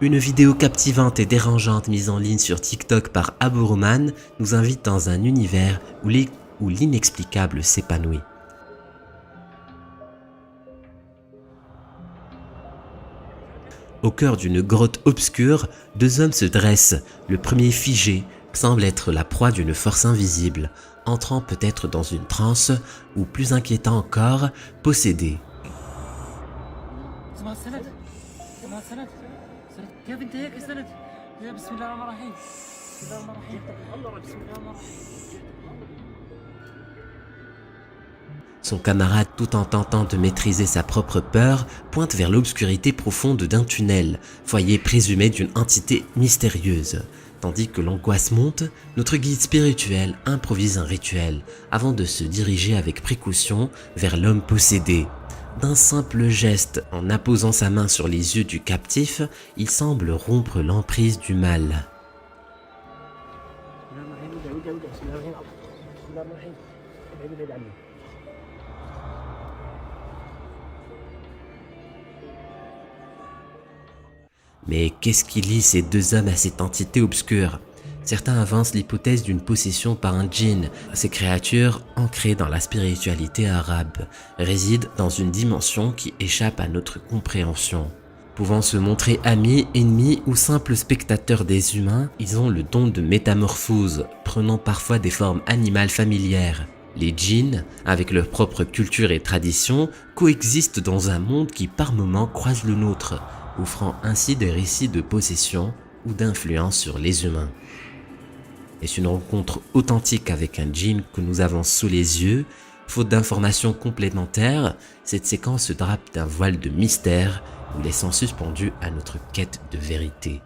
Une vidéo captivante et dérangeante mise en ligne sur TikTok par Abourouman nous invite dans un univers où l'inexplicable s'épanouit. Au cœur d'une grotte obscure, deux hommes se dressent. Le premier figé semble être la proie d'une force invisible, entrant peut-être dans une transe ou, plus inquiétant encore, possédé. Son camarade, tout en tentant de maîtriser sa propre peur, pointe vers l'obscurité profonde d'un tunnel, foyer présumé d'une entité mystérieuse. Tandis que l'angoisse monte, notre guide spirituel improvise un rituel avant de se diriger avec précaution vers l'homme possédé. D'un simple geste, en apposant sa main sur les yeux du captif, il semble rompre l'emprise du mal. Mais qu'est-ce qui lie ces deux hommes à cette entité obscure? Certains avancent l'hypothèse d'une possession par un djinn. Ces créatures, ancrées dans la spiritualité arabe, résident dans une dimension qui échappe à notre compréhension. Pouvant se montrer amis, ennemis ou simples spectateurs des humains, ils ont le don de métamorphose, prenant parfois des formes animales familières. Les djinns, avec leur propre culture et tradition, coexistent dans un monde qui par moments croise le nôtre, offrant ainsi des récits de possession ou d'influence sur les humains. Est-ce une rencontre authentique avec un djinn que nous avons sous les yeux? Faute d'informations complémentaires, cette séquence se drape d'un voile de mystère, nous laissant suspendus à notre quête de vérité.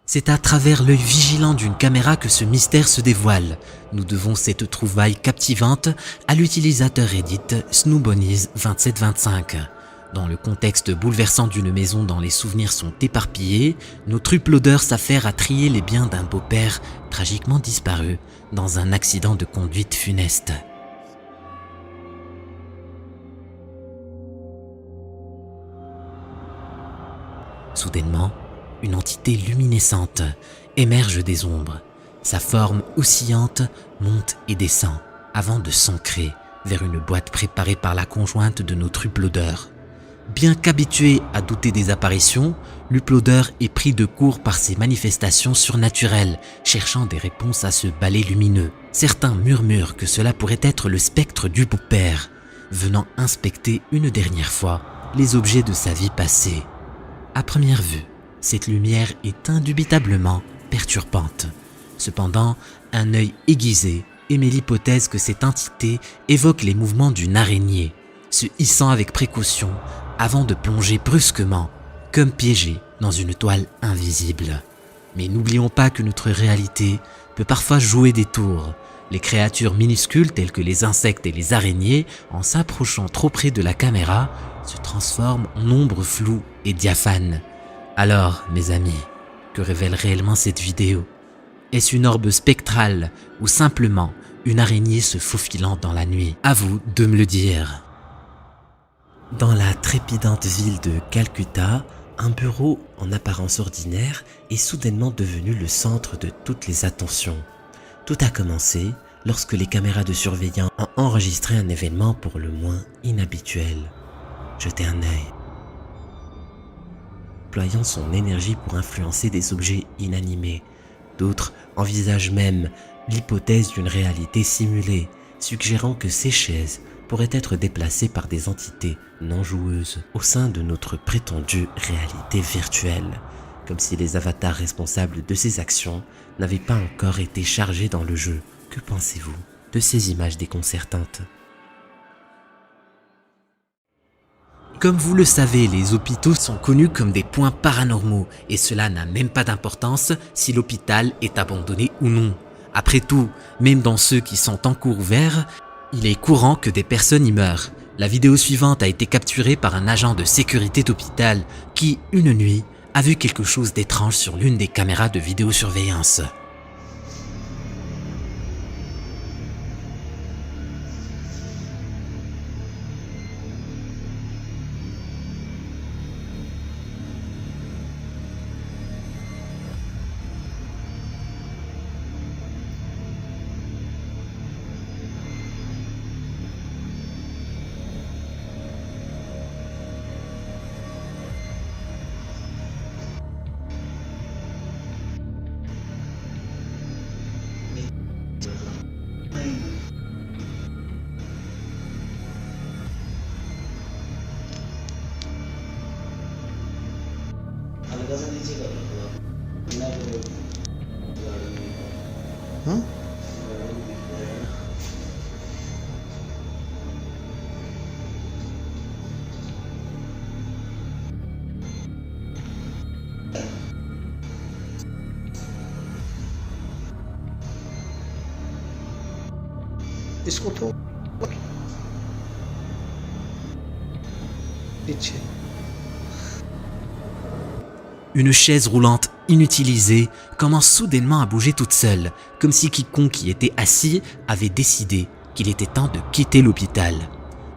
C'est à travers l'œil vigilant d'une caméra que ce mystère se dévoile. Nous devons cette trouvaille captivante à l'utilisateur Reddit Snoobonies2725. Dans le contexte bouleversant d'une maison dont les souvenirs sont éparpillés, notre uploader s'affaire à trier les biens d'un beau-père tragiquement disparu dans un accident de conduite funeste. Soudainement, une entité luminescente émerge des ombres. Sa forme oscillante monte et descend avant de s'ancrer vers une boîte préparée par la conjointe de notre uploader. Bien qu'habitué à douter des apparitions, l'uploader est pris de court par ces manifestations surnaturelles, cherchant des réponses à ce balai lumineux. Certains murmurent que cela pourrait être le spectre du beau-père, venant inspecter une dernière fois les objets de sa vie passée. À première vue, cette lumière est indubitablement perturbante. Cependant, un œil aiguisé émet l'hypothèse que cette entité évoque les mouvements d'une araignée, se hissant avec précaution avant de plonger brusquement, comme piégé dans une toile invisible. Mais n'oublions pas que notre réalité peut parfois jouer des tours. Les créatures minuscules telles que les insectes et les araignées, en s'approchant trop près de la caméra, se transforment en ombres floues et diaphanes. Alors, mes amis, que révèle réellement cette vidéo? Est-ce une orbe spectrale ou simplement une araignée se faufilant dans la nuit? À vous de me le dire. Dans la trépidante ville de Calcutta, un bureau en apparence ordinaire est soudainement devenu le centre de toutes les attentions. Tout a commencé lorsque les caméras de surveillance ont enregistré un événement pour le moins inhabituel. Jetez un œil. Déployant son énergie pour influencer des objets inanimés. D'autres envisagent même l'hypothèse d'une réalité simulée, suggérant que ces chaises pourraient être déplacées par des entités non joueuses au sein de notre prétendue réalité virtuelle, comme si les avatars responsables de ces actions n'avaient pas encore été chargés dans le jeu. Que pensez-vous de ces images déconcertantes? Comme vous le savez, les hôpitaux sont connus comme des points paranormaux et cela n'a même pas d'importance si l'hôpital est abandonné ou non. Après tout, même dans ceux qui sont en cours ouvert, il est courant que des personnes y meurent. La vidéo suivante a été capturée par un agent de sécurité d'hôpital qui, une nuit, a vu quelque chose d'étrange sur l'une des caméras de vidéosurveillance. Hein? Is controle. Une chaise roulante inutilisée commence soudainement à bouger toute seule, comme si quiconque y était assis avait décidé qu'il était temps de quitter l'hôpital.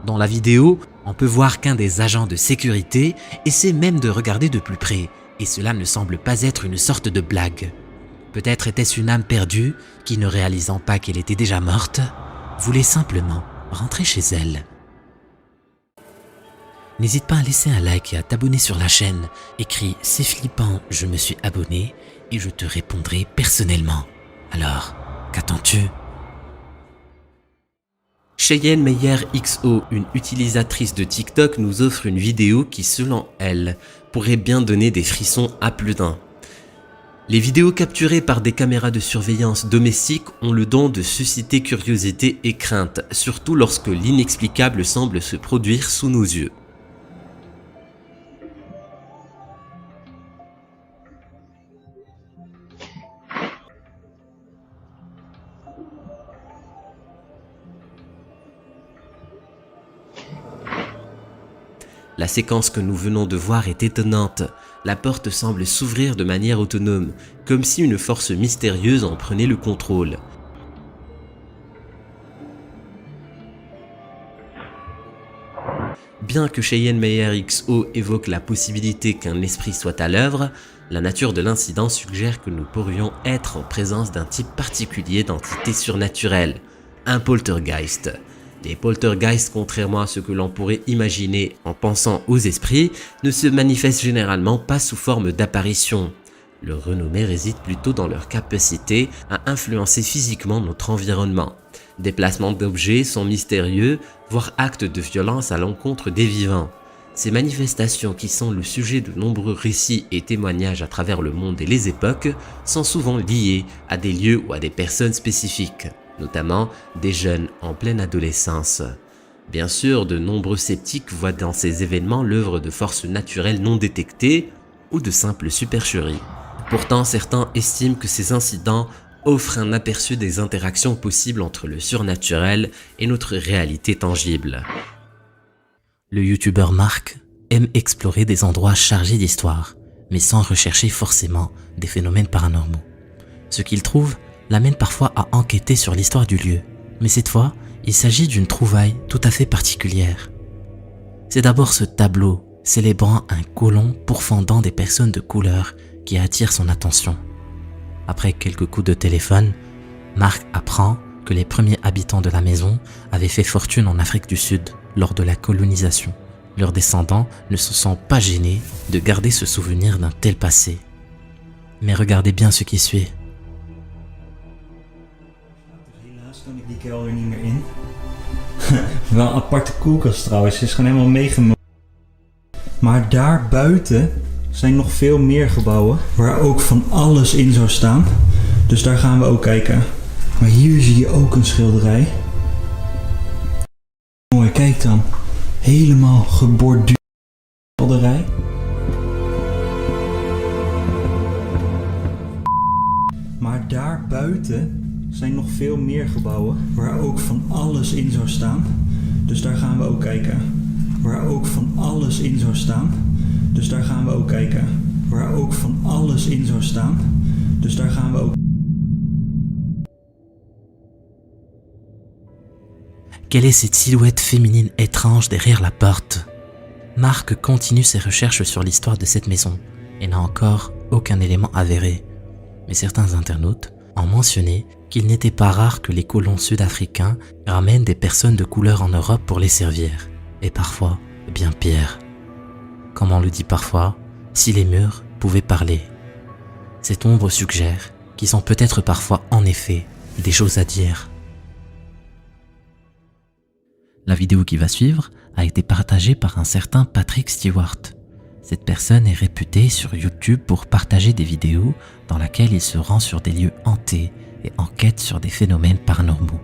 Dans la vidéo, on peut voir qu'un des agents de sécurité essaie même de regarder de plus près, et cela ne semble pas être une sorte de blague. Peut-être était-ce une âme perdue qui, ne réalisant pas qu'elle était déjà morte, voulait simplement rentrer chez elle. N'hésite pas à laisser un like et à t'abonner sur la chaîne. Écris « C'est flippant, je me suis abonné » et je te répondrai personnellement. Alors, qu'attends-tu? Cheyenne Meyer XO, une utilisatrice de TikTok, nous offre une vidéo qui, selon elle, pourrait bien donner des frissons à plus d'un. Les vidéos capturées par des caméras de surveillance domestiques ont le don de susciter curiosité et crainte, surtout lorsque l'inexplicable semble se produire sous nos yeux. La séquence que nous venons de voir est étonnante. La porte semble s'ouvrir de manière autonome, comme si une force mystérieuse en prenait le contrôle. Bien que Cheyenne Meyer XO évoque la possibilité qu'un esprit soit à l'œuvre, la nature de l'incident suggère que nous pourrions être en présence d'un type particulier d'entité surnaturelle, un poltergeist. Les poltergeists, contrairement à ce que l'on pourrait imaginer en pensant aux esprits, ne se manifestent généralement pas sous forme d'apparition. Leur renommée réside plutôt dans leur capacité à influencer physiquement notre environnement. Déplacements d'objets sont mystérieux, voire actes de violence à l'encontre des vivants. Ces manifestations, qui sont le sujet de nombreux récits et témoignages à travers le monde et les époques, sont souvent liées à des lieux ou à des personnes spécifiques, notamment des jeunes en pleine adolescence. Bien sûr, de nombreux sceptiques voient dans ces événements l'œuvre de forces naturelles non détectées ou de simples supercheries. Pourtant, certains estiment que ces incidents offrent un aperçu des interactions possibles entre le surnaturel et notre réalité tangible. Le youtubeur Marc aime explorer des endroits chargés d'histoire, mais sans rechercher forcément des phénomènes paranormaux. Ce qu'il trouve l'amène parfois à enquêter sur l'histoire du lieu, mais cette fois, il s'agit d'une trouvaille tout à fait particulière. C'est d'abord ce tableau célébrant un colon pourfendant des personnes de couleur qui attire son attention. Après quelques coups de téléphone, Marc apprend que les premiers habitants de la maison avaient fait fortune en Afrique du Sud lors de la colonisation. Leurs descendants ne se sont pas gênés de garder ce souvenir d'un tel passé. Mais regardez bien ce qui suit. Kan ik die kelder niet meer in. Wel een aparte koelkast trouwens, ze is gewoon helemaal meegemogen. Maar daar buiten zijn nog veel meer gebouwen waar ook van alles in zou staan. Dus daar gaan we ook kijken. Maar hier zie je ook een schilderij. Mooi, kijk dan. Helemaal geborduurde schilderij. Maar daar buiten zijn nog veel meer gebouwen waar ook van alles in zou staan. Dus daar gaan we ook kijken. Waar ook van alles in zou staan. Dus daar gaan we ook kijken. Waar ook van alles in zou staan. Dus daar gaan we ook. Quelle est cette silhouette féminine étrange derrière la porte? Marc continue ses recherches sur l'histoire de cette maison et n'a encore aucun élément avéré. Mais certains internautes ont mentionné qu'il n'était pas rare que les colons sud-africains ramènent des personnes de couleur en Europe pour les servir. Et parfois, bien pire. Comme on le dit parfois, si les murs pouvaient parler. Cette ombre suggère qu'ils ont peut-être parfois en effet des choses à dire. La vidéo qui va suivre a été partagée par un certain Patrick Stewart. Cette personne est réputée sur YouTube pour partager des vidéos dans lesquelles il se rend sur des lieux hantés et enquête sur des phénomènes paranormaux.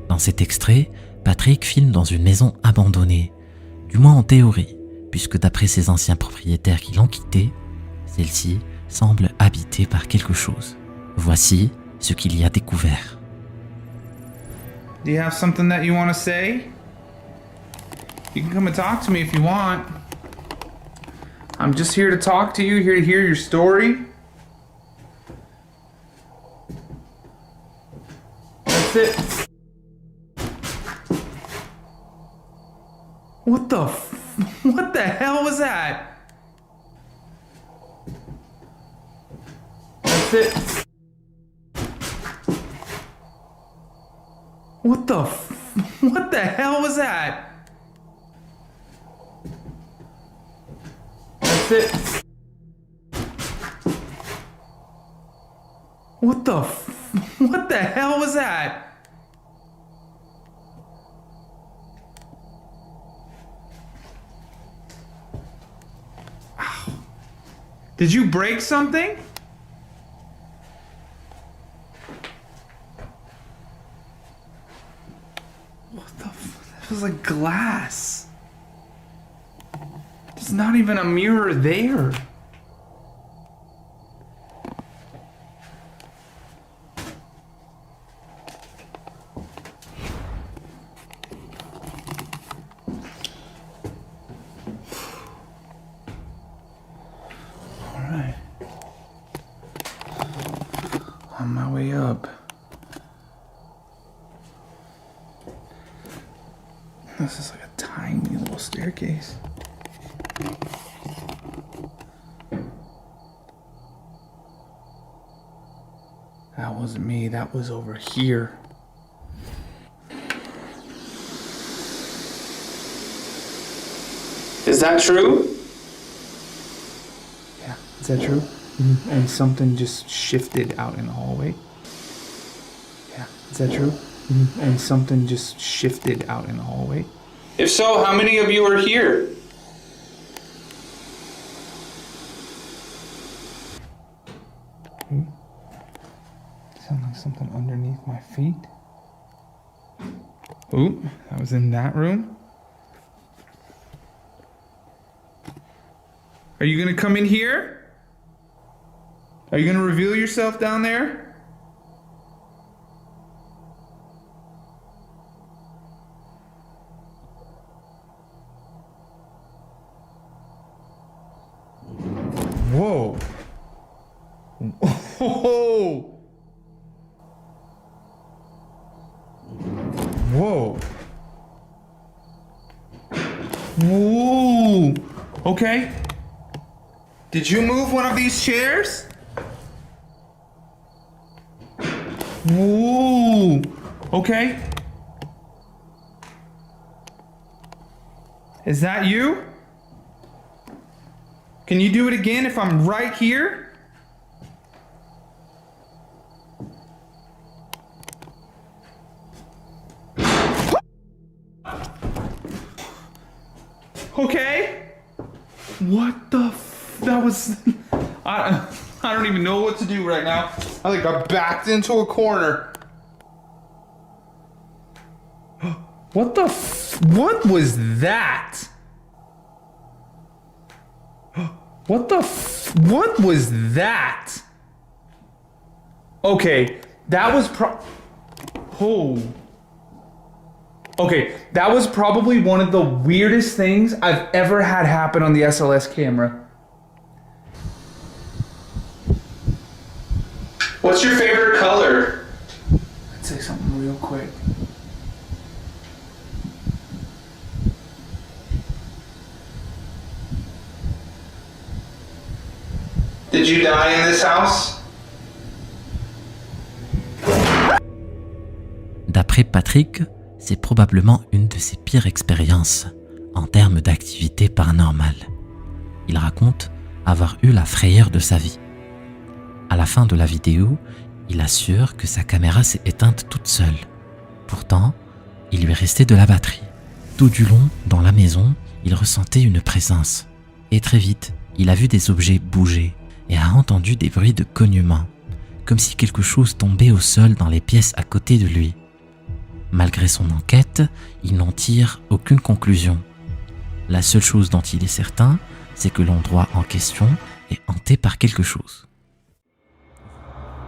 Dans cet extrait, Patrick filme dans une maison abandonnée, du moins en théorie, puisque d'après ses anciens propriétaires qui l'ont quitté, celle-ci semble habitée par quelque chose. Voici ce qu'il y a découvert. Do you have something that you want to say? You can come and talk to me if you want. I'm just here to talk to you, here to hear your story. That's it. What the hell was that? That's it. What the hell was that? That's it. What the hell was that? Ow. Did you break something? It was like glass. There's not even a mirror there. All right. On my way up. This is like a tiny little staircase. That wasn't me, that was over here. Is that true? Yeah, is that true? Mm-hmm. And something just shifted out in the hallway. Yeah, is that true? Mm-hmm. And something just shifted out in the hallway. If so, how many of you are here? Sound like something underneath my feet. Ooh, that was in that room. Are you gonna come in here? Are you gonna reveal yourself down there? Whoa. Whoa. Whoa. Whoa. Okay. Did you move one of these chairs? Whoa. Okay. Is that you? Can you do it again if I'm right here? Okay. What the that was I don't even know what to do right now. I think I backed into a corner. What the what was that? What the what was that? Okay, that was Okay, that was probably one of the weirdest things I've ever had happen on the SLS camera. What's your favorite color? Let's say something real quick. Did you die in this house? D'après Patrick, c'est probablement une de ses pires expériences en termes d'activité paranormale. Il raconte avoir eu la frayeur de sa vie. À la fin de la vidéo, il assure que sa caméra s'est éteinte toute seule. Pourtant, il lui restait de la batterie. Tout du long, dans la maison, il ressentait une présence. Et très vite, il a vu des objets bouger et a entendu des bruits de cognement, comme si quelque chose tombait au sol dans les pièces à côté de lui. Malgré son enquête, il n'en tire aucune conclusion. La seule chose dont il est certain, c'est que l'endroit en question est hanté par quelque chose.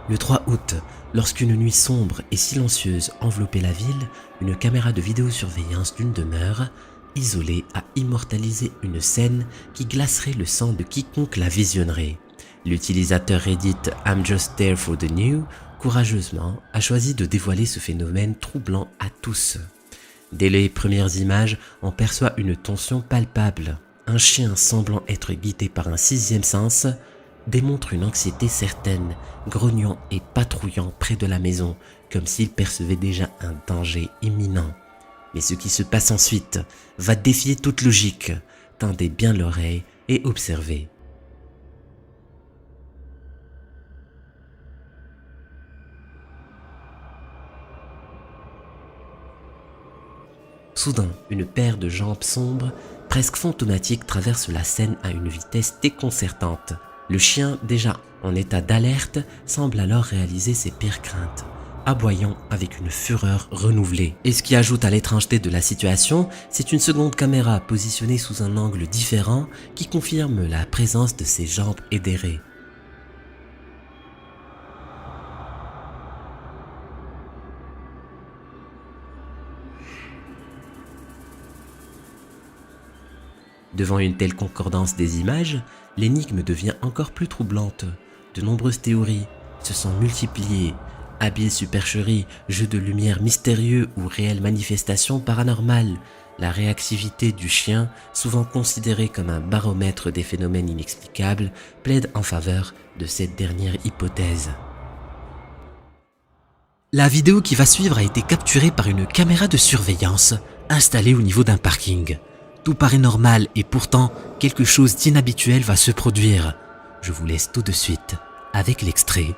Le 3 août, lorsqu'une nuit sombre et silencieuse enveloppait la ville, une caméra de vidéosurveillance d'une demeure isolée a immortalisé une scène qui glacerait le sang de quiconque la visionnerait. L'utilisateur Reddit I'm Just There for the New, courageusement, a choisi de dévoiler ce phénomène troublant à tous. Dès les premières images, on perçoit une tension palpable. Un chien semblant être guidé par un sixième sens démontre une anxiété certaine, grognant et patrouillant près de la maison, comme s'il percevait déjà un danger imminent. Mais ce qui se passe ensuite va défier toute logique. Tendez bien l'oreille et observez. Soudain, une paire de jambes sombres, presque fantomatiques, traverse la scène à une vitesse déconcertante. Le chien, déjà en état d'alerte, semble alors réaliser ses pires craintes, aboyant avec une fureur renouvelée. Et ce qui ajoute à l'étrangeté de la situation, c'est une seconde caméra positionnée sous un angle différent qui confirme la présence de ses jambes édérées. Devant une telle concordance des images, l'énigme devient encore plus troublante. De nombreuses théories se sont multipliées. Habiles supercheries, jeux de lumière mystérieux ou réelles manifestations paranormales. La réactivité du chien, souvent considérée comme un baromètre des phénomènes inexplicables, plaide en faveur de cette dernière hypothèse. La vidéo qui va suivre a été capturée par une caméra de surveillance installée au niveau d'un parking. Tout paraît normal et pourtant, quelque chose d'inhabituel va se produire. Je vous laisse tout de suite avec l'extrait.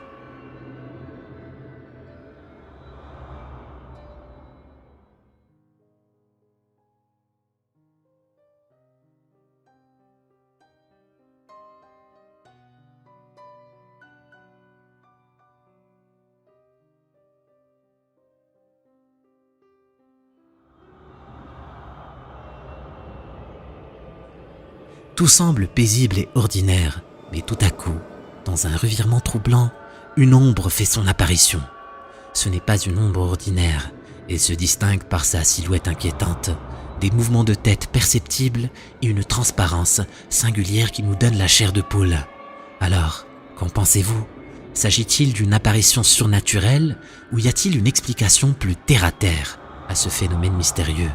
Tout semble paisible et ordinaire, mais tout à coup, dans un revirement troublant, une ombre fait son apparition. Ce n'est pas une ombre ordinaire, et se distingue par sa silhouette inquiétante, des mouvements de tête perceptibles et une transparence singulière qui nous donne la chair de poule. Alors, qu'en pensez-vous? S'agit-il d'une apparition surnaturelle ou y a-t-il une explication plus terre-à-terre à ce phénomène mystérieux?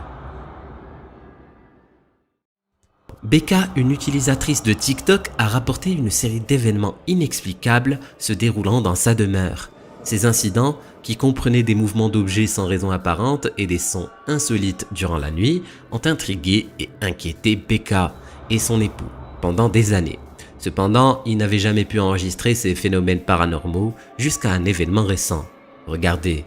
Becca, une utilisatrice de TikTok, a rapporté une série d'événements inexplicables se déroulant dans sa demeure. Ces incidents, qui comprenaient des mouvements d'objets sans raison apparente et des sons insolites durant la nuit, ont intrigué et inquiété Becca et son époux pendant des années. Cependant, ils n'avaient jamais pu enregistrer ces phénomènes paranormaux jusqu'à un événement récent. Regardez.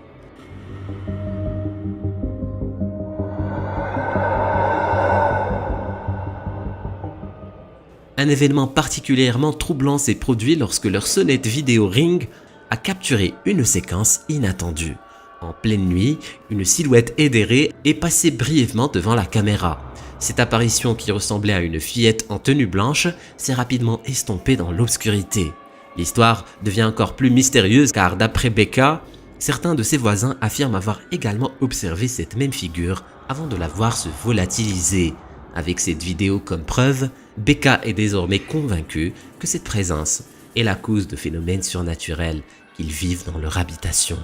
Un événement particulièrement troublant s'est produit lorsque leur sonnette vidéo Ring a capturé une séquence inattendue. En pleine nuit, une silhouette édérée est passée brièvement devant la caméra. Cette apparition qui ressemblait à une fillette en tenue blanche s'est rapidement estompée dans l'obscurité. L'histoire devient encore plus mystérieuse car d'après Becca, certains de ses voisins affirment avoir également observé cette même figure avant de la voir se volatiliser. Avec cette vidéo comme preuve, Becca est désormais convaincue que cette présence est la cause de phénomènes surnaturels qu'ils vivent dans leur habitation.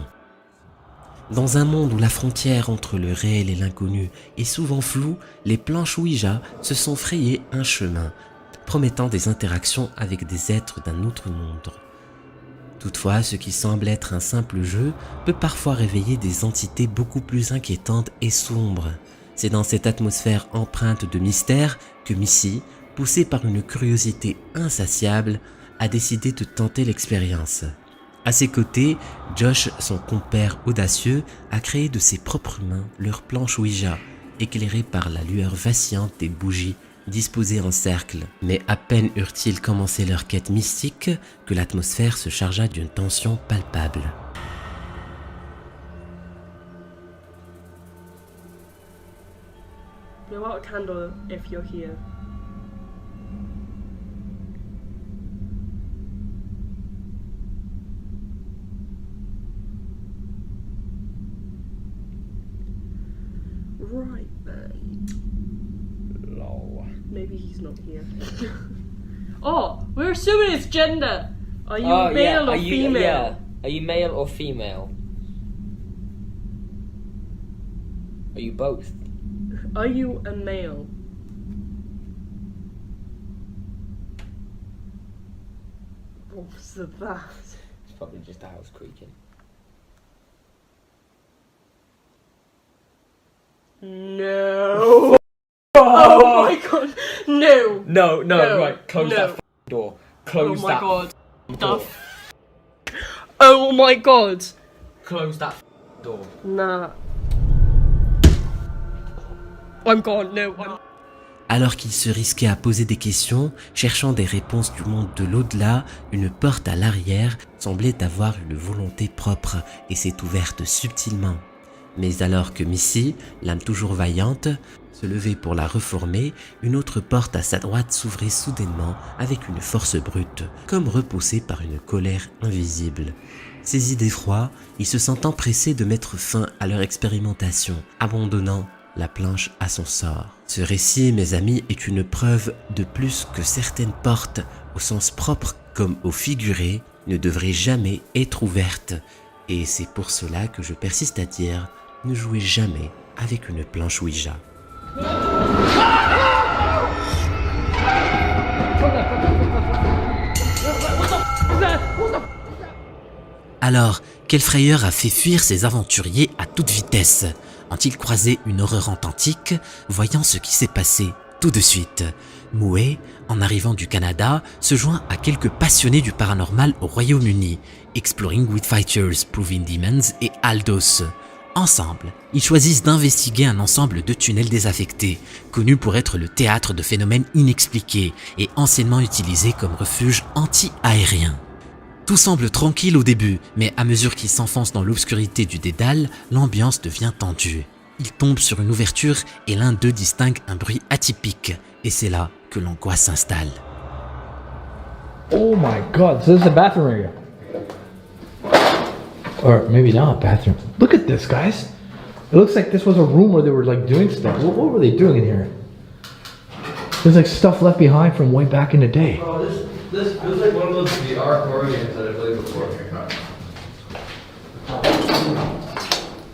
Dans un monde où la frontière entre le réel et l'inconnu est souvent floue, les planches Ouija se sont frayées un chemin, promettant des interactions avec des êtres d'un autre monde. Toutefois, ce qui semble être un simple jeu peut parfois réveiller des entités beaucoup plus inquiétantes et sombres. C'est dans cette atmosphère empreinte de mystère que Missy, poussée par une curiosité insatiable, a décidé de tenter l'expérience. À ses côtés, Josh, son compère audacieux, a créé de ses propres mains leur planche Ouija, éclairée par la lueur vacillante des bougies disposés en cercle, mais à peine eurent-ils commencé leur quête mystique que l'atmosphère se chargea d'une tension palpable. Blow out a candle if you're here. Right, mate. Lol. Maybe he's not here. Oh, we're assuming it's gender. Are you male or female? Yeah. Are you male or female? Are you both? Are you a male? What's that? It's probably just a house creaking. No. Oh my god. No. No, No, right. Close no. that door. Close Oh my that god. door. Oh my god. Close that door. Nah. I'm gone. No, I'm... Alors qu'il se risquait à poser des questions, cherchant des réponses du monde de l'au-delà, une porte à l'arrière semblait avoir une volonté propre et s'est ouverte subtilement. Mais alors que Missy, l'âme toujours vaillante, se levait pour la reformer, une autre porte à sa droite s'ouvrait soudainement avec une force brute, comme repoussée par une colère invisible. Saisi d'effroi, il se sentant pressé de mettre fin à leur expérimentation, abandonnant la planche à son sort. Ce récit, mes amis, est une preuve de plus que certaines portes, au sens propre comme au figuré, ne devraient jamais être ouvertes. Et c'est pour cela que je persiste à dire, ne jouez jamais avec une planche Ouija. Alors, quelle frayeur a fait fuir ces aventuriers à toute vitesse? Ont-ils croisé une horreur antique? Voyant ce qui s'est passé tout de suite. Mouet, en arrivant du Canada, se joint à quelques passionnés du paranormal au Royaume-Uni, Exploring with Fighters, Proving Demons et Aldos. Ensemble, ils choisissent d'investiguer un ensemble de tunnels désaffectés, connus pour être le théâtre de phénomènes inexpliqués et anciennement utilisés comme refuge anti-aérien. Tout semble tranquille au début, mais à mesure qu'ils s'enfoncent dans l'obscurité du dédale, l'ambiance devient tendue. Ils tombent sur une ouverture et l'un d'eux distingue un bruit atypique, et c'est là que l'angoisse s'installe. Oh my god, so this is a bathroom area. Or maybe not a bathroom. Look at this, guys. It looks like this was a room where they were like doing stuff. What were they doing in here? There's like stuff left behind from way back in the day. Oh, this feels like one of those VR horror games that I played before.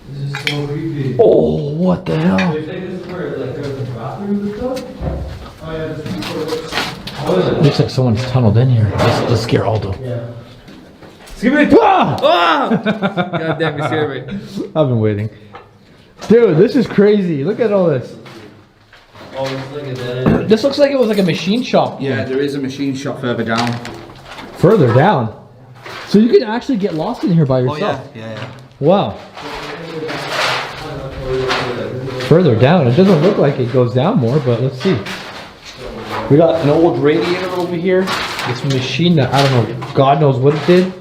This is so creepy. Oh, what the hell? Do you think this is where like there's the bathrooms and stuff? Oh yeah, this is where Looks like someone's tunneled in here. Let's scare Aldo. yeah. Ah! God damn, you scared me. I've been waiting. Dude, this is crazy. Look at all this. Oh, this thing is dead end. This looks like it was like a machine shop. Yeah, there is a machine shop further down. Further down. So you can actually get lost in here by yourself. yeah. Wow. Further down. It doesn't look like it goes down more, but let's see. We got an old radiator over here. This machine that, I don't know, God knows what it did.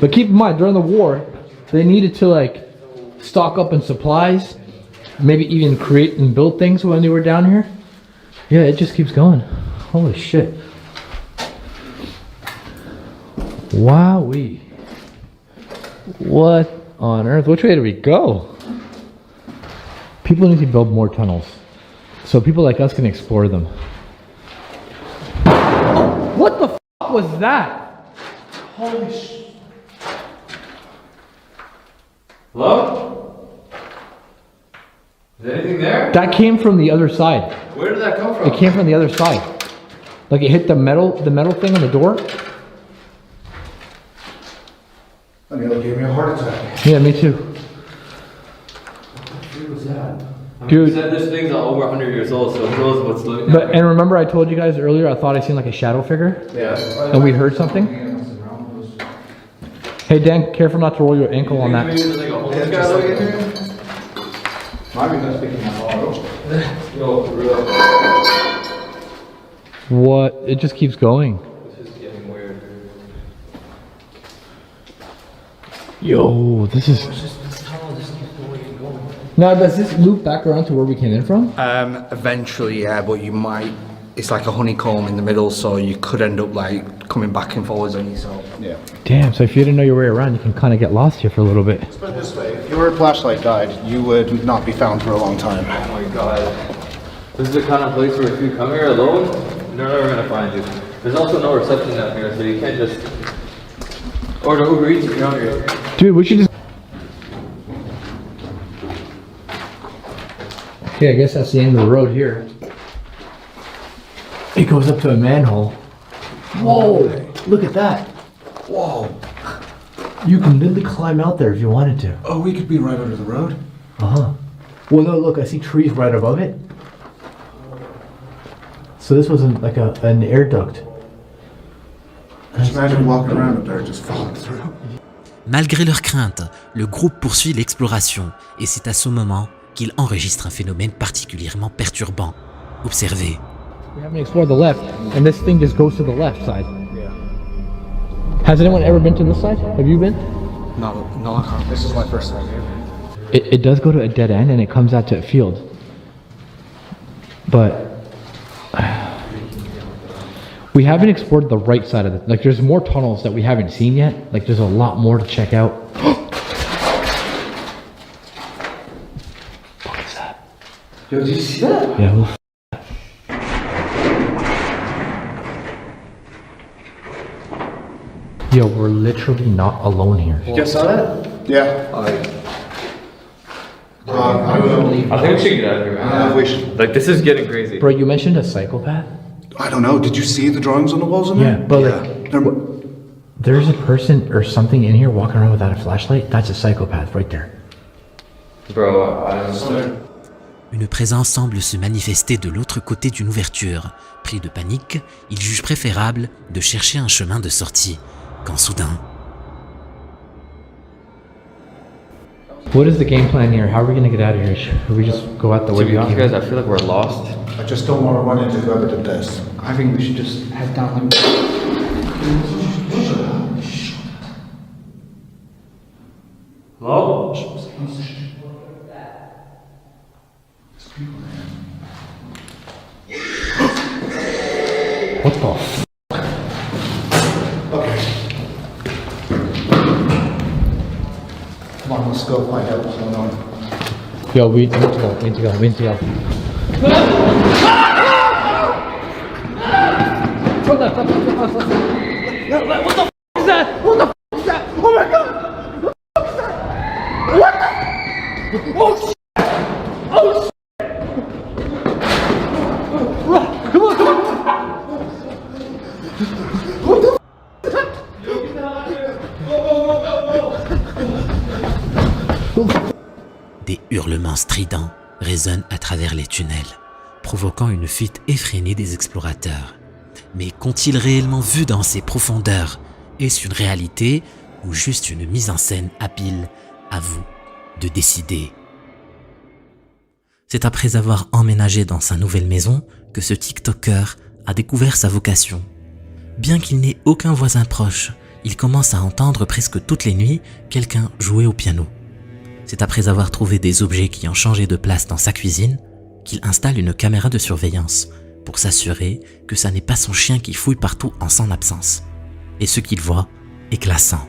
But keep in mind, during the war, they needed to like stock up in supplies, maybe even create and build things when they were down here. Yeah, it just keeps going. Holy shit. Wowee. What on earth? Which way do we go? People need to build more tunnels so people like us can explore them. Oh, what the f was that? Holy sh... Hello? Is anything there? That came from the other side. Where did that come from? It came from the other side. Like it hit the metal thing on the door. That nearly gave me a heart attack. Yeah, me too. What was that? Dude. You said this thing's over 100 years old, so who knows what's living But and remember I told you guys earlier I thought I seen like a shadow figure? Yeah. And we heard something? Hey Dan, careful not to roll your ankle on Maybe that. there's like a homeless guy living in here? Might be not speaking my auto. Yo, for real. What? It just keeps going. This is getting weird. Yo, this is. Now, does this loop back around to where we came in from? Eventually, yeah, but you might. It's like a honeycomb in the middle, so you could end up like coming back and forwards on yourself. Yeah. Damn, so if you didn't know your way around, you can kind of get lost here for a little bit. Let's put it this way: if your flashlight died, you would not be found for a long time. Oh my god. This is the kind of place where if you come here alone, they're never gonna find you. There's also no reception down here, so you can't just order Uber Eats if you're hungry. Dude, we should just. Okay, I guess that's the end of the road here. It goes up to a manhole. Whoa! Look at that. Whoa! You can literally climb out there if you wanted to. Oh, we could be right under the road. Uh-huh. Well, no, look, I see trees right above it. So this wasn't like an air duct. Just imagine walking around up there just falling through. Malgré leurs craintes, le groupe poursuit l'exploration et c'est à ce moment qu'il enregistre un phénomène particulièrement perturbant. Observez. We haven't explored the left, and this thing just goes to the left side. Yeah. Has anyone ever been to this side? Have you been? No, I can't. This is my first time here. It does go to a dead end, and it comes out to a field. But we haven't explored the right side of it. Like, there's more tunnels that we haven't seen yet. Like, there's a lot more to check out. What is that? Yo, did you see that? Yeah. Yo, we're literally not alone here. You guys saw that? Yeah. I don't know. I think we should get out of here, man. We should. Like, this is getting crazy. Bro, you mentioned a psychopath? I don't know. Did you see the drawings on the walls in there? Yeah, but like, They're- there's a person or something in here walking around without a flashlight. That's a psychopath right there. Bro, I understand. Une présence semble se manifester de l'autre côté d'une ouverture. Pris de panique, il juge préférable de chercher un chemin de sortie. Quand soudain, What is the game plan here? How are we gonna get out of here? Should we just go out the way To we be honest, came? guys, I feel like we're lost. I just don't want to run into whoever did this. I think we should just head down. Hello? What the f? Okay. Come on, let's go find out what's going on. Yo, we need to go. We need to go. We need to go. des hurlements stridents résonnent à travers les tunnels, provoquant une fuite effrénée des explorateurs. Mais qu'ont-ils réellement vu dans ces profondeurs? Est-ce une réalité ou juste une mise en scène habile? À vous de décider. C'est après avoir emménagé dans sa nouvelle maison que ce TikToker a découvert sa vocation. Bien qu'il n'ait aucun voisin proche, il commence à entendre presque toutes les nuits quelqu'un jouer au piano. C'est après avoir trouvé des objets qui ont changé de place dans sa cuisine qu'il installe une caméra de surveillance pour s'assurer que ça n'est pas son chien qui fouille partout en son absence. Et ce qu'il voit est glaçant.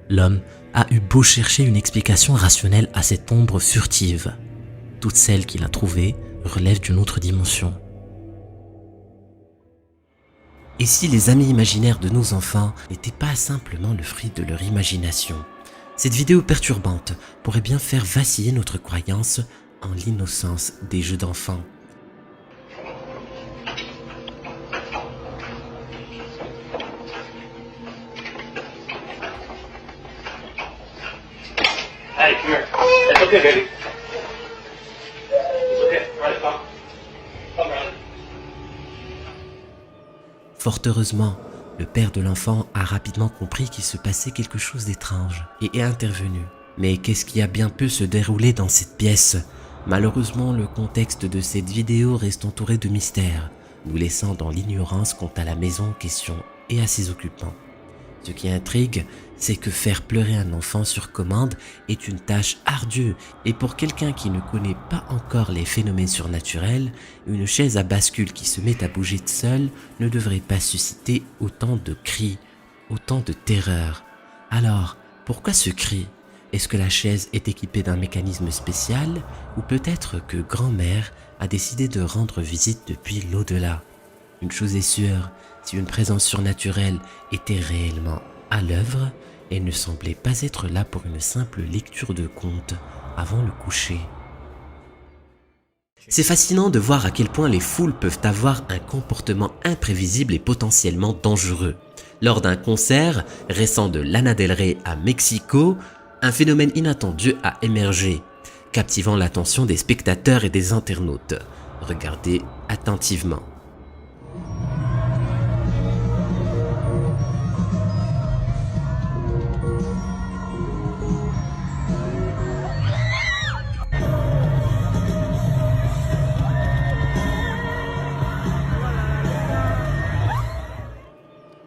L'homme a eu beau chercher une explication rationnelle à cette ombre furtive. Toutes celles qu'il a trouvées relèvent d'une autre dimension. Et si les amis imaginaires de nos enfants n'étaient pas simplement le fruit de leur imagination? Cette vidéo perturbante pourrait bien faire vaciller notre croyance en l'innocence des jeux d'enfants. Hey, come here. It's okay, baby. It's okay. All right, come. Come around. Fort heureusement, Le père de l'enfant a rapidement compris qu'il se passait quelque chose d'étrange et est intervenu. Mais qu'est-ce qui a bien pu se dérouler dans cette pièce? Malheureusement, le contexte de cette vidéo reste entouré de mystères, nous laissant dans l'ignorance quant à la maison en question et à ses occupants. Ce qui intrigue, c'est que faire pleurer un enfant sur commande est une tâche ardue et pour quelqu'un qui ne connaît pas encore les phénomènes surnaturels, une chaise à bascule qui se met à bouger seule ne devrait pas susciter autant de cris, autant de terreur. Alors, pourquoi ce cri? Est-ce que la chaise est équipée d'un mécanisme spécial ou peut-être que grand-mère a décidé de rendre visite depuis l'au-delà? Une chose est sûre, si une présence surnaturelle était réellement à l'œuvre, elle ne semblait pas être là pour une simple lecture de conte avant le coucher. C'est fascinant de voir à quel point les foules peuvent avoir un comportement imprévisible et potentiellement dangereux. Lors d'un concert récent de Lana Del Rey à Mexico, un phénomène inattendu a émergé, captivant l'attention des spectateurs et des internautes. Regardez attentivement.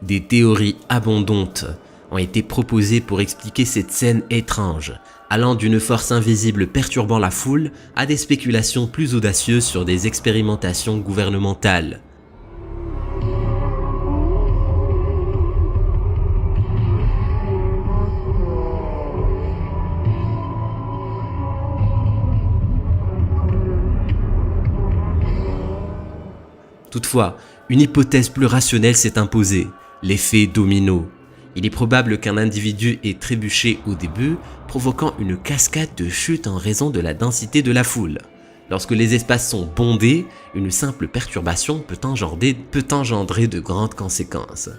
Des théories abondantes ont été proposées pour expliquer cette scène étrange, allant d'une force invisible perturbant la foule à des spéculations plus audacieuses sur des expérimentations gouvernementales. Toutefois, une hypothèse plus rationnelle s'est imposée, l'effet domino. Il est probable qu'un individu ait trébuché au début, provoquant une cascade de chutes en raison de la densité de la foule. Lorsque les espaces sont bondés, une simple perturbation peut engendrer de grandes conséquences.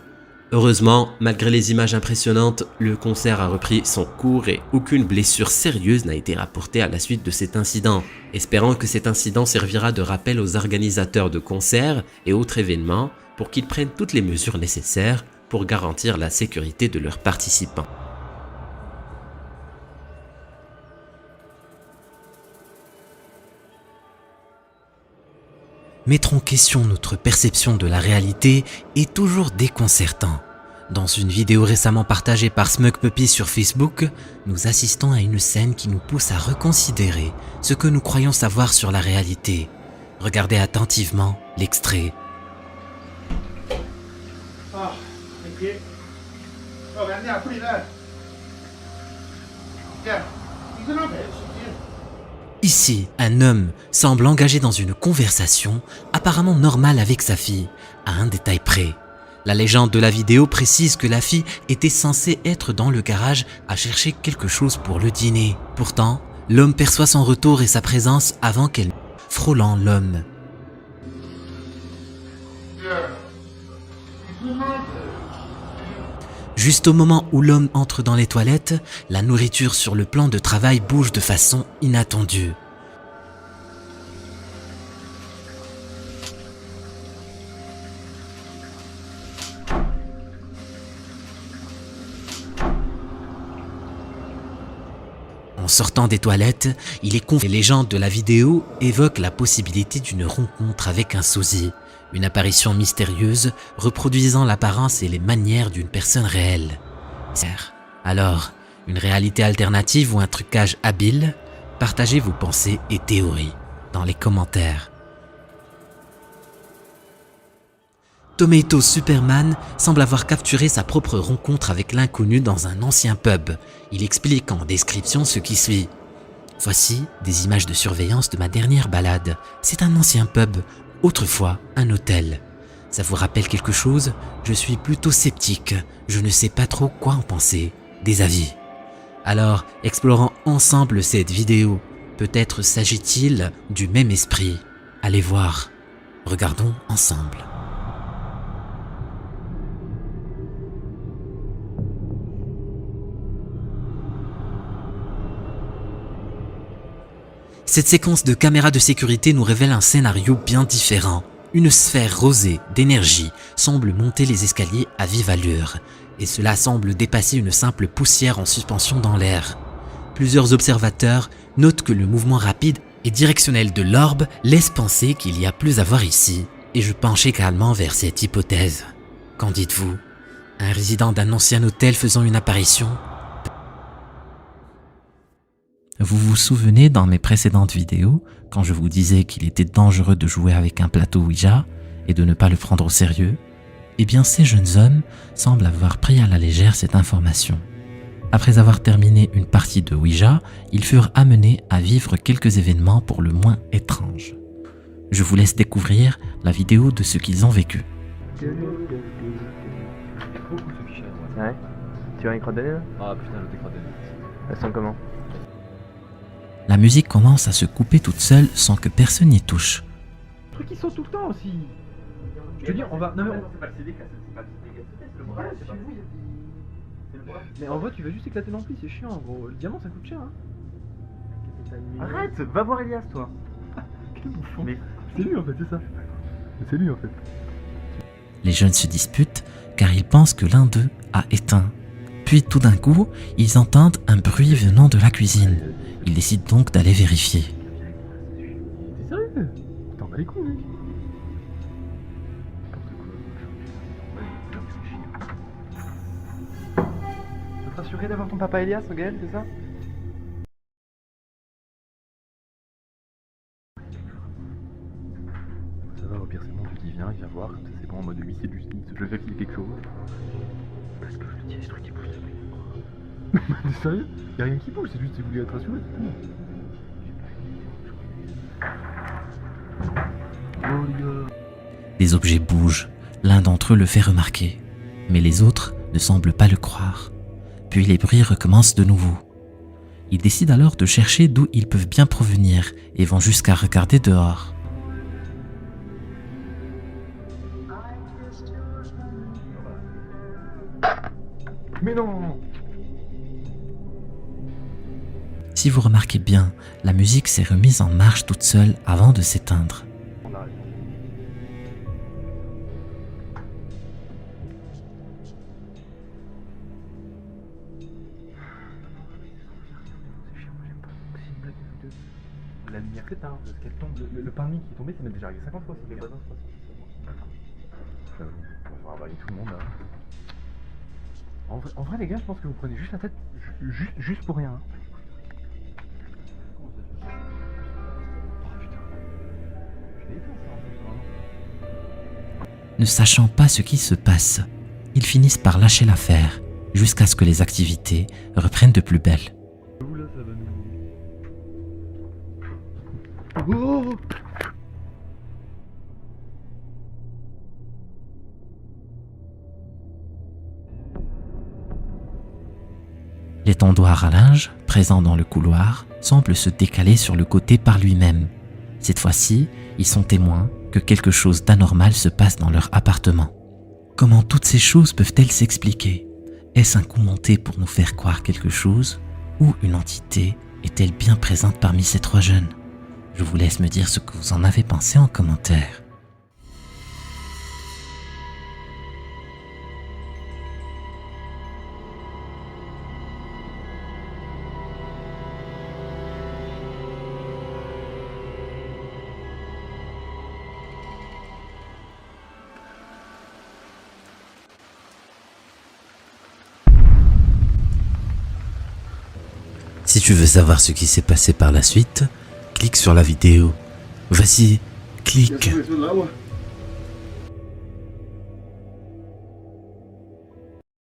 Heureusement, malgré les images impressionnantes, le concert a repris son cours et aucune blessure sérieuse n'a été rapportée à la suite de cet incident. Espérons que cet incident servira de rappel aux organisateurs de concerts et autres événements pour qu'ils prennent toutes les mesures nécessaires pour garantir la sécurité de leurs participants. Mettre en question notre perception de la réalité est toujours déconcertant. Dans une vidéo récemment partagée par Smug Puppy sur Facebook, nous assistons à une scène qui nous pousse à reconsidérer ce que nous croyons savoir sur la réalité. Regardez attentivement l'extrait. Ici, un homme semble engagé dans une conversation apparemment normale avec sa fille, à un détail près. La légende de la vidéo précise que la fille était censée être dans le garage à chercher quelque chose pour le dîner. Pourtant, l'homme perçoit son retour et sa présence avant qu'elle frôlant l'homme. Juste au moment où l'homme entre dans les toilettes, la nourriture sur le plan de travail bouge de façon inattendue. En sortant des toilettes, il est confié. Les légendes de la vidéo évoquent la possibilité d'une rencontre avec un sosie. Une apparition mystérieuse reproduisant l'apparence et les manières d'une personne réelle. Alors, une réalité alternative ou un trucage habile? Partagez vos pensées et théories dans les commentaires. Tomato Superman semble avoir capturé sa propre rencontre avec l'inconnu dans un ancien pub. Il explique en description ce qui suit. Voici des images de surveillance de ma dernière balade. C'est un ancien pub. Autrefois, un hôtel. Ça vous rappelle quelque chose? Je suis plutôt sceptique. Je ne sais pas trop quoi en penser. Des avis. Alors, explorons ensemble cette vidéo. Peut-être s'agit-il du même esprit. Allez voir. Regardons ensemble. Cette séquence de caméras de sécurité nous révèle un scénario bien différent. Une sphère rosée d'énergie semble monter les escaliers à vive allure, et cela semble dépasser une simple poussière en suspension dans l'air. Plusieurs observateurs notent que le mouvement rapide et directionnel de l'orbe laisse penser qu'il y a plus à voir ici, et je penche également vers cette hypothèse. Qu'en dites-vous? Un résident d'un ancien hôtel faisant une apparition? Vous vous souvenez dans mes précédentes vidéos, quand je vous disais qu'il était dangereux de jouer avec un plateau Ouija et de ne pas le prendre au sérieux? Eh bien, ces jeunes hommes semblent avoir pris à la légère cette information. Après avoir terminé une partie de Ouija, ils furent amenés à vivre quelques événements pour le moins étranges. Je vous laisse découvrir la vidéo de ce qu'ils ont vécu. Ouais. Tu as un écran d'année là? Ah putain, le écran d'année. Elle sent comment? La musique commence à se couper toute seule sans que personne n'y touche. Le truc qui saute tout le temps aussi. Je te dis, on va. Non mais c'est pas le CD cassé, c'est pas le CD cassé, c'est le bras, c'est pas vous. Mais en vrai, tu vas juste éclater l'ampli, c'est chiant gros. Le diamant ça coûte cher hein. Arrête, va voir Elias toi. Quel bouffon. Mais c'est lui en fait, c'est ça. C'est lui en fait. Les jeunes se disputent car ils pensent que l'un d'eux a éteint. Puis tout d'un coup, ils entendent un bruit venant de la cuisine. Ils décident donc d'aller vérifier. T'es sérieux? T'en bats les couilles mec. Tu veux t'assurer d'avoir ton papa Elias, Gaël, c'est ça? Ça va, au pire c'est bon, tu dis viens, il vient voir, c'est bon en mode oui c'est juste, je vais qu'il y ait quelque chose. Parce que je te dis, ce truc qui bouge, t'es sérieux? Y'a rien qui bouge, c'est juste si vous voulez être rassuré, c'est tout. Oh les gars. Les objets bougent, l'un d'entre eux le fait remarquer, mais les autres ne semblent pas le croire. Puis les bruits recommencent de nouveau. Ils décident alors de chercher d'où ils peuvent bien provenir et vont jusqu'à regarder dehors. Mais non! Si vous remarquez bien, la musique s'est remise en marche toute seule avant de s'éteindre. On arrête. La lumière s'éteint, parce qu'elle tombe, le pain de mie qui est tombé, ça m'est déjà arrivé 50 fois. C'est pas ça. On va envoyer tout le monde là. En vrai les gars, je pense que vous prenez juste la tête, juste pour rien. Ne sachant pas ce qui se passe, ils finissent par lâcher l'affaire jusqu'à ce que les activités reprennent de plus belle. Où là ça va nous... Oh! L'étendoir à linge, présent dans le couloir, semble se décaler sur le côté par lui-même. Cette fois-ci, ils sont témoins que quelque chose d'anormal se passe dans leur appartement. Comment toutes ces choses peuvent-elles s'expliquer? Est-ce un coup monté pour nous faire croire quelque chose? Ou une entité est-elle bien présente parmi ces trois jeunes? Je vous laisse me dire ce que vous en avez pensé en commentaire. Si tu veux savoir ce qui s'est passé par la suite, clique sur la vidéo. Vas-y, clique.